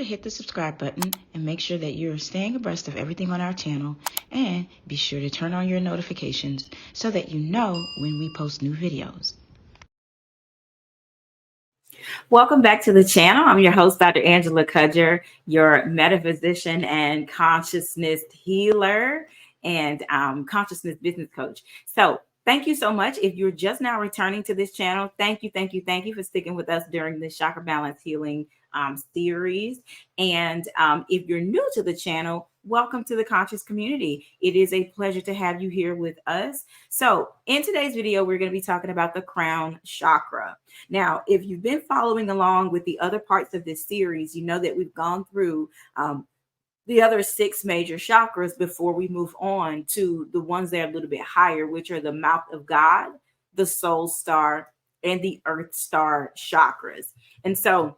Hit the subscribe button and make sure that you're staying abreast of everything on our channel, and be sure to turn on your notifications so that you know when we post new videos. Welcome back to the channel. I'm your host, Dr. Angela Cudger, your metaphysician and consciousness healer and consciousness business coach. So thank you so much. If you're just now returning to this channel, thank you for sticking with us during this chakra balance healing series. And if you're new to the channel, welcome to the conscious community. It is a pleasure to have you here with us. So in today's video, we're going to be talking about the crown chakra. Now, if you've been following along with the other parts of this series, you know that we've gone through the other 6 major chakras before we move on to the ones that are a little bit higher, which are the mouth of God, the soul star, and the earth star chakras. And so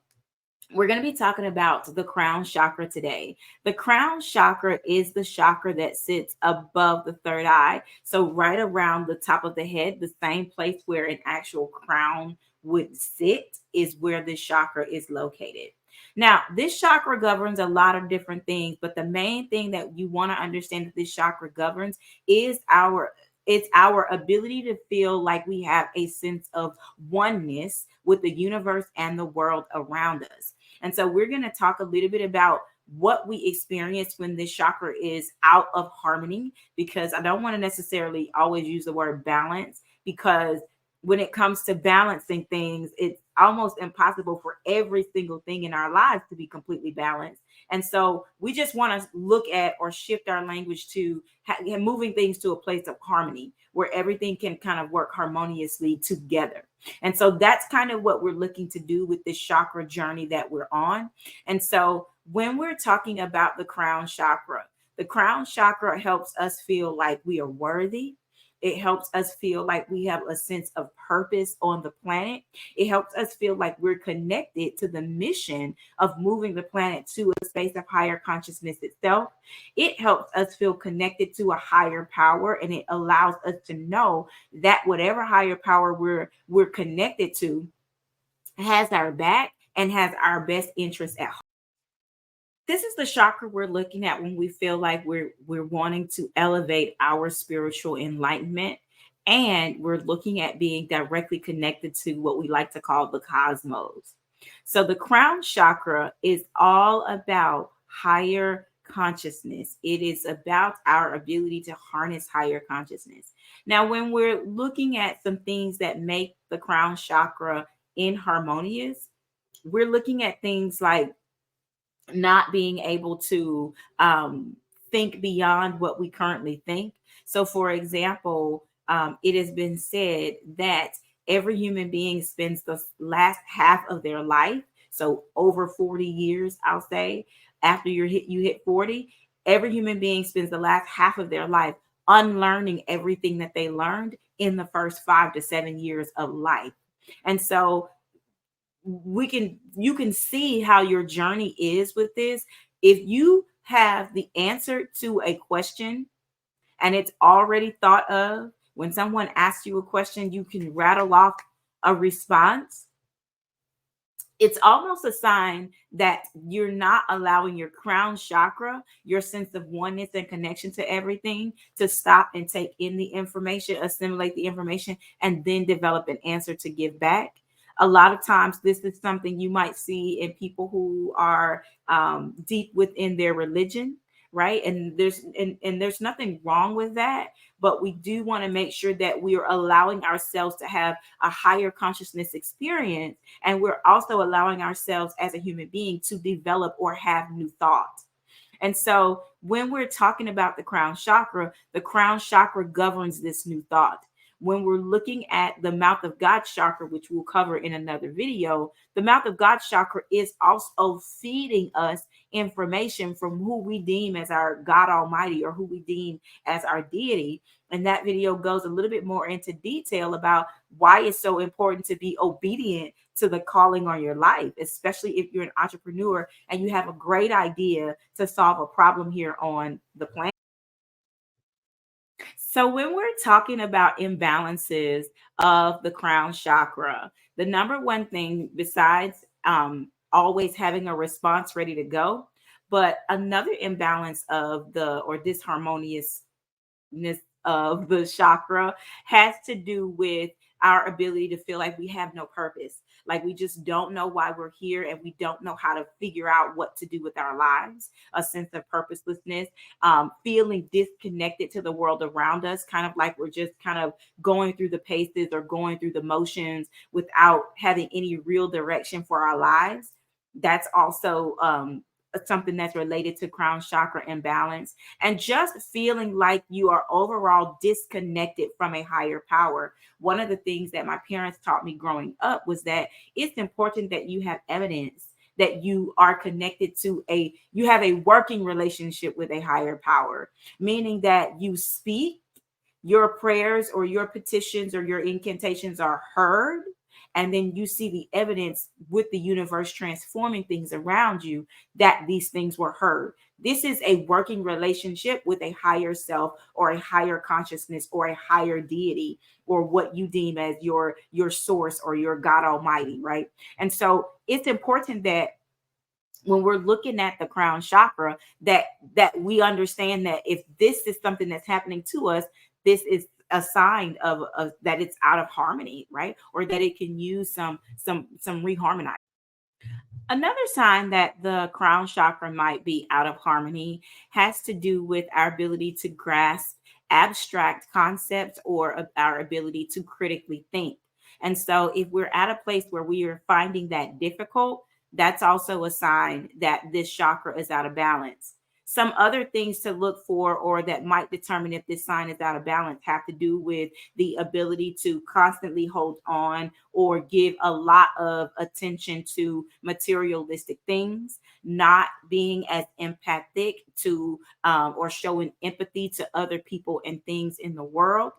we're going to be talking about the crown chakra today. The crown chakra is the chakra that sits above the third eye. So right around the top of the head, the same place where an actual crown would sit is where this chakra is located. Now, this chakra governs a lot of different things, but the main thing that you want to understand that this chakra governs is it's our ability to feel like we have a sense of oneness with the universe and the world around us. And so we're going to talk a little bit about what we experience when this chakra is out of harmony, because I don't want to necessarily always use the word balance, because when it comes to balancing things, it's almost impossible for every single thing in our lives to be completely balanced. And so we just want to look at or shift our language to moving things to a place of harmony where everything can kind of work harmoniously together. And so that's kind of what we're looking to do with this chakra journey that we're on. And so when we're talking about the crown chakra helps us feel like we are worthy. It helps us feel like we have a sense of purpose on the planet. It helps us feel like we're connected to the mission of moving the planet to a space of higher consciousness itself. It helps us feel connected to a higher power, and it allows us to know that whatever higher power we're connected to has our back and has our best interest at heart. This is the chakra we're looking at when we feel like we're wanting to elevate our spiritual enlightenment, and we're looking at being directly connected to what we like to call the cosmos. So the crown chakra is all about higher consciousness. It is about our ability to harness higher consciousness. Now, when we're looking at some things that make the crown chakra inharmonious, we're looking at things like not being able to think beyond what we currently think. So, for example, it has been said that every human being spends the last half of their life, so over 40 years, I'll say, after you hit 40, every human being spends the last half of their life unlearning everything that they learned in the first 5 to 7 years of life. And so you can see how your journey is with this. If you have the answer to a question and it's already thought of, when someone asks you a question, you can rattle off a response. It's almost a sign that you're not allowing your crown chakra, your sense of oneness and connection to everything, to stop and take in the information, assimilate the information, and then develop an answer to give back. A lot of times, this is something you might see in people who are deep within their religion, right? And there's nothing wrong with that, but we do want to make sure that we are allowing ourselves to have a higher consciousness experience, and we're also allowing ourselves as a human being to develop or have new thoughts. And so when we're talking about the crown chakra governs this new thought. When we're looking at the mouth of God chakra, which we'll cover in another video, the mouth of God chakra is also feeding us information from who we deem as our God Almighty, or who we deem as our deity. And that video goes a little bit more into detail about why it's so important to be obedient to the calling on your life, especially if you're an entrepreneur and you have a great idea to solve a problem here on the planet. So when we're talking about imbalances of the crown chakra, the number one thing besides always having a response ready to go. But another imbalance of the or disharmoniousness of the chakra has to do with our ability to feel like we have no purpose. Like we just don't know why we're here and we don't know how to figure out what to do with our lives. A sense of purposelessness, feeling disconnected to the world around us, kind of like we're just kind of going through the paces or going through the motions without having any real direction for our lives. That's also something that's related to crown chakra imbalance, and just feeling like you are overall disconnected from a higher power. One of the things that my parents taught me growing up was that it's important that you have evidence that you are connected to you have a working relationship with a higher power, meaning that you speak, your prayers or your petitions or your incantations are heard, and then you see the evidence with the universe transforming things around you that these things were heard. This is a working relationship with a higher self or a higher consciousness or a higher deity, or what you deem as your source or your God Almighty, right? And so it's important that when we're looking at the crown chakra, that we understand that if this is something that's happening to us, this is a sign of that it's out of harmony, right? Or that it can use some reharmonizing. Another sign that the crown chakra might be out of harmony has to do with our ability to grasp abstract concepts or of our ability to critically think. And so, if we're at a place where we are finding that difficult, that's also a sign that this chakra is out of balance. Some other things to look for, or that might determine if this sign is out of balance, have to do with the ability to constantly hold on or give a lot of attention to materialistic things, not being as empathic to or showing empathy to other people and things in the world.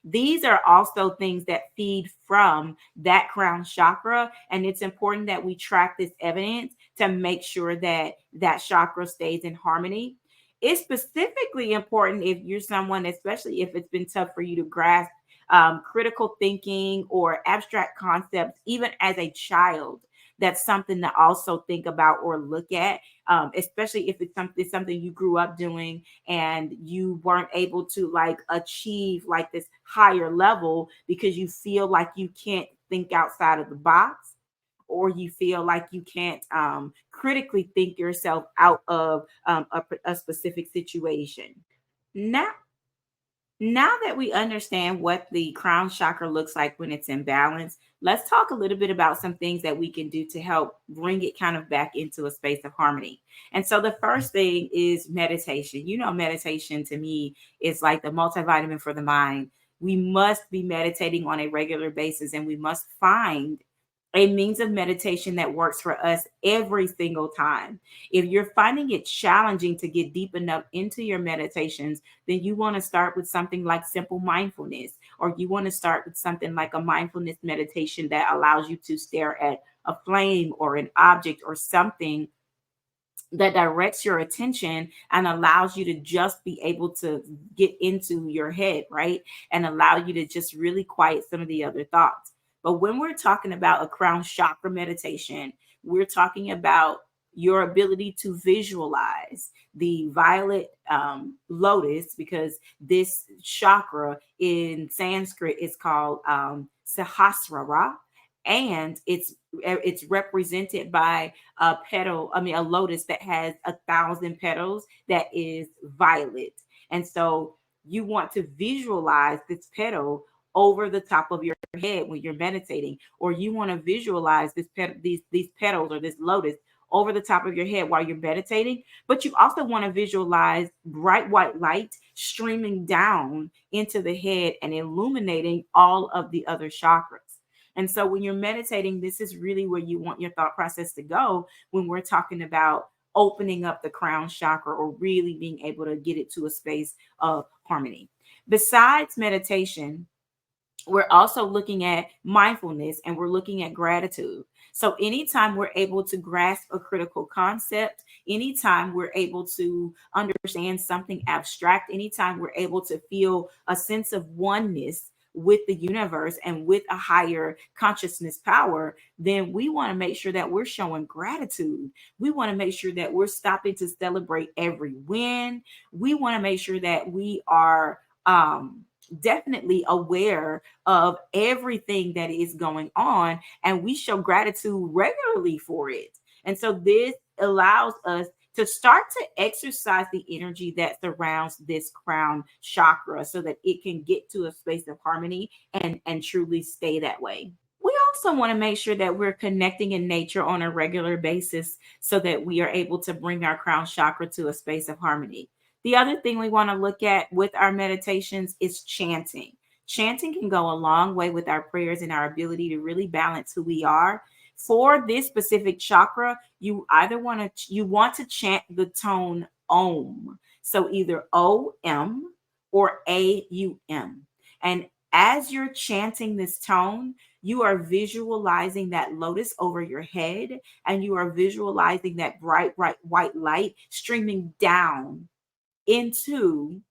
These are also things that feed from that crown chakra. And it's important that we track this evidence to make sure that that chakra stays in harmony. It's specifically important if you're someone, especially if it's been tough for you to grasp critical thinking or abstract concepts, even as a child. That's something to also think about or look at, especially if it's something you grew up doing and you weren't able to like achieve like this higher level because you feel like you can't think outside of the box, or you feel like you can't critically think yourself out of a specific situation. Now, now that we understand what the crown chakra looks like when it's in balance, let's talk a little bit about some things that we can do to help bring it kind of back into a space of harmony. And so the first thing is meditation. You know, meditation to me is like the multivitamin for the mind. We must be meditating on a regular basis, and we must find a means of meditation that works for us every single time. If you're finding it challenging to get deep enough into your meditations, then you want to start with something like simple mindfulness, or you want to start with something like a mindfulness meditation that allows you to stare at a flame or an object or something that directs your attention and allows you to just be able to get into your head, right? And allow you to just really quiet some of the other thoughts. But when we're talking about a crown chakra meditation, we're talking about your ability to visualize the violet lotus, because this chakra in Sanskrit is called Sahasrara, and it's represented by a petal, I mean a lotus that has 1,000 petals that is violet. And so you want to visualize this petal over the top of your head when you're meditating, or you want to visualize these petals or this lotus over the top of your head while you're meditating. But you also want to visualize bright white light streaming down into the head and illuminating all of the other chakras. And so when you're meditating, this is really where you want your thought process to go when we're talking about opening up the crown chakra or really being able to get it to a space of harmony. Besides meditation, we're also looking at mindfulness and we're looking at gratitude. So anytime we're able to grasp a critical concept, anytime we're able to understand something abstract, anytime we're able to feel a sense of oneness with the universe and with a higher consciousness power, then we want to make sure that we're showing gratitude. We want to make sure that we're stopping to celebrate every win. We want to make sure that we are definitely aware of everything that is going on, and we show gratitude regularly for it. And so this allows us to start to exercise the energy that surrounds this crown chakra so that it can get to a space of harmony and truly stay that way. We also want to make sure that we're connecting in nature on a regular basis so that we are able to bring our crown chakra to a space of harmony. The other thing we want to look at with our meditations is chanting. Chanting can go a long way with our prayers and our ability to really balance who we are. For this specific chakra, you want to chant the tone Om. So either O-M or A-U-M. And as you're chanting this tone, you are visualizing that lotus over your head, and you are visualizing that bright, bright white light streaming down into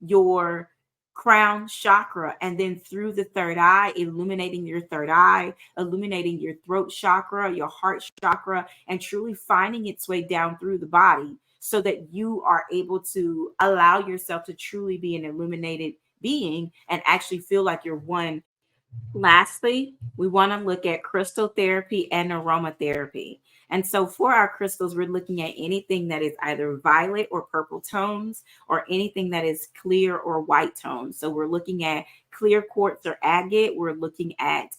your crown chakra and then through the third eye, illuminating your third eye, illuminating your throat chakra, your heart chakra, and truly finding its way down through the body so that you are able to allow yourself to truly be an illuminated being and actually feel like you're one. Lastly, we want to look at crystal therapy and aromatherapy. And so for our crystals, we're looking at anything that is either violet or purple tones or anything that is clear or white tones. So we're looking at clear quartz or agate. We're looking at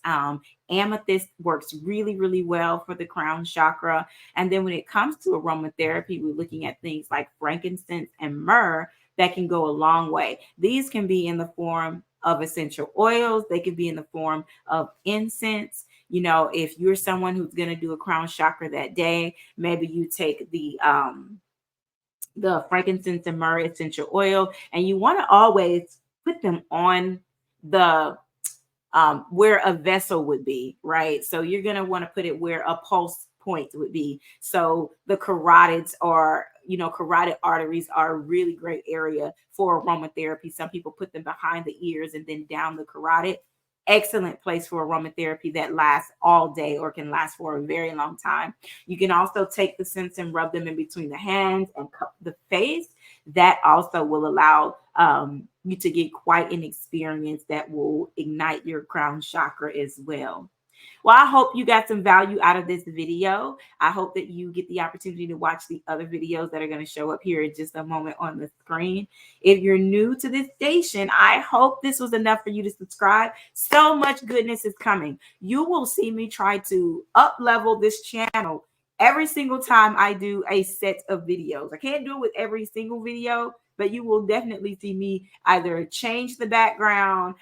amethyst, works really, really well for the crown chakra. And then when it comes to aromatherapy, we're looking at things like frankincense and myrrh that can go a long way. These can be in the form of essential oils. They can be in the form of incense. You know, if you're someone who's going to do a crown chakra that day, maybe you take the frankincense and myrrh essential oil, and you want to always put them on the where a vessel would be, right? So you're going to want to put it where a pulse point would be. So the carotids are, carotid arteries are a really great area for aromatherapy. Some people put them behind the ears and then down the carotid. Excellent place for aromatherapy that lasts all day or can last for a very long time. You can also take the scents and rub them in between the hands and cup the face. That also will allow you to get quite an experience that will ignite your crown chakra as well. Well, I hope you got some value out of this video. I hope that you get the opportunity to watch the other videos that are going to show up here in just a moment on the screen. If you're new to this station, I hope this was enough for you to subscribe. So much goodness is coming. You will see me try to up-level this channel every single time I do a set of videos. I can't do it with every single video, but you will definitely see me either change the background,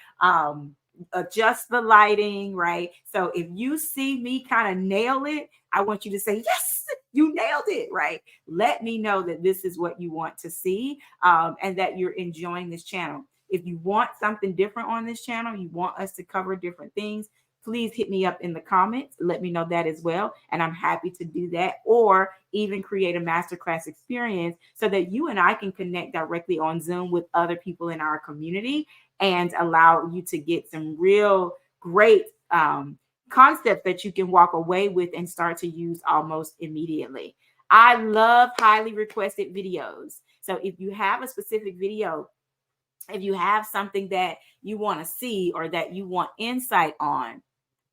adjust the lighting, right? So if you see me kind of nail it, I want you to say, yes, you nailed it, right? Let me know that this is what you want to see and that you're enjoying this channel. If you want something different on this channel, you want us to cover different things, please hit me up in the comments. Let me know that as well. And I'm happy to do that, or even create a masterclass experience so that you and I can connect directly on Zoom with other people in our community and allow you to get some real great concepts that you can walk away with and start to use almost immediately. I love highly requested videos. So if you have a specific video, if you have something that you want to see or that you want insight on,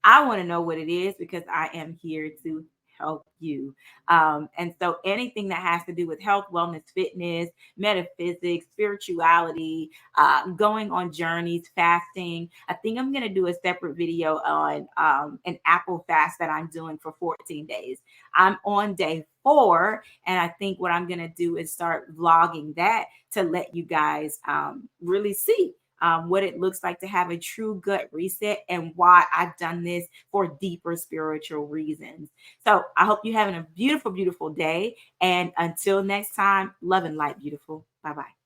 I want to know what it is because I am here to help you. And so anything that has to do with health, wellness, fitness, metaphysics, spirituality, going on journeys, fasting. I think I'm going to do a separate video on an apple fast that I'm doing for 14 days. I'm on day 4, and I think what I'm going to do is start vlogging that to let you guys really see what it looks like to have a true gut reset and why I've done this for deeper spiritual reasons. So I hope you're having a beautiful, beautiful day. And until next time, love and light, beautiful. Bye-bye.